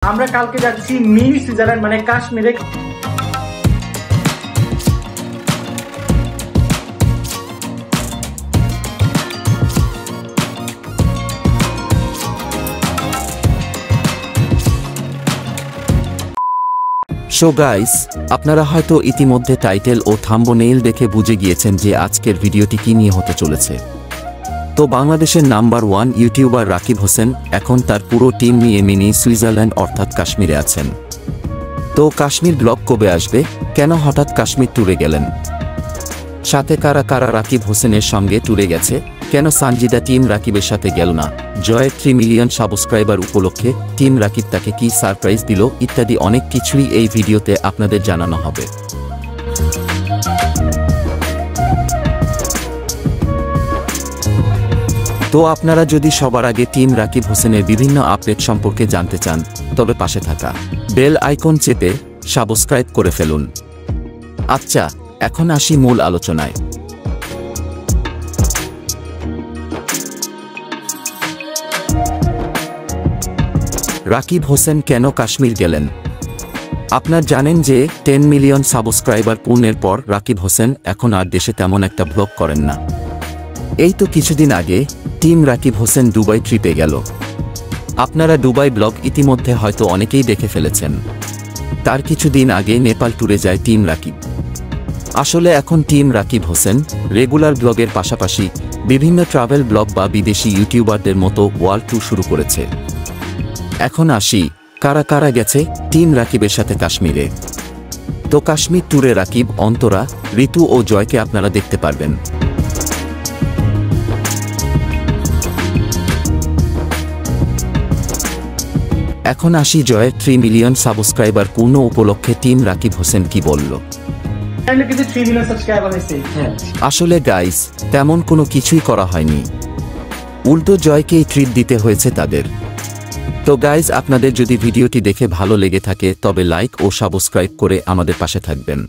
আমরা কালকে যাচ্ছি মিনি সুইজারল্যান্ড মানে কাশ্মীরে। সো গাইস, আপনারা হয়তো ইতিমধ্যে টাইটেল ও থাম্বনেইল দেখে বুঝে গিয়েছেন যে আজকের ভিডিওটি কী নিয়ে হতে চলেছে। তো বাংলাদেশের নাম্বার 1 ইউটিউবার রাকিব হোসেন এখন তার পুরো টিম নিয়ে মিনি সুইজারল্যান্ড অর্থাৎ কাশ্মীরে আছেন। তো কাশ্মীর ব্লগ কবে আসবে, কেন হঠাৎ কাশ্মীর ট্যুরে গেলেন, সাথে কারা কারা রাকিব হোসেনের সঙ্গে ট্যুরে গেছে, কেন সানজিদা টিম রাকিবের সাথে গেল না, জয়ের 3 মিলিয়ন সাবস্ক্রাইবার উপলক্ষে টিম রাকিব তাকে কি সারপ্রাইজ দিল ইত্যাদি অনেক কিছুই এই ভিডিওতে আপনাদের জানানো হবে। তো আপনারা যদি সবার আগে টিম রাকিব হোসেনের বিভিন্ন আপডেট সম্পর্কে জানতে চান তবে পাশে থাকা বেল আইকন চেপে সাবস্ক্রাইব করে ফেলুন। আচ্ছা, এখন আসি মূল আলোচনায়। রাকিব হোসেন কেন কাশ্মীর গেলেন? আপনারা জানেন যে 10 মিলিয়ন সাবস্ক্রাইবার পূর্ণের পর রাকিব হোসেন এখন আর দেশে তেমন একটা ব্লগ করেন না। এই তো কিছুদিন আগে টিম রাকিব হোসেন দুবাই ট্রিপে গেল। আপনারা দুবাই ব্লগ ইতিমধ্যে হয়তো অনেকেই দেখে ফেলেছেন। তার কিছুদিন আগে নেপাল ট্যুরে যায় টিম রাকিব। আসলে এখন টিম রাকিব হোসেন রেগুলার ব্লগের পাশাপাশি বিভিন্ন ট্রাভেল ব্লগ বা বিদেশি ইউটিউবারদের মতো ওয়ার্ল্ড ট্যুর শুরু করেছে। এখন আসি কারা কারা গেছে টিম রাকিবের সাথে কাশ্মীরে। তো কাশ্মীর ট্যুরে রাকিব, অন্তরা, ঋতু ও জয়কে আপনারা দেখতে পারবেন। এখন আসি জয়ের 3 মিলিয়ন সাবস্ক্রাইবার পূর্ণ উপলক্ষে টিম রাকিব হোসেন কি বলল। আসলে গাইস, তেমন কোনো কিছুই করা হয়নি, উল্টো জয়কেই ট্রিট দিতে হয়েছে তাদের। তো গাইস, আপনাদের যদি ভিডিওটি দেখে ভালো লেগে থাকে তবে লাইক ও সাবস্ক্রাইব করে আমাদের পাশে থাকবেন।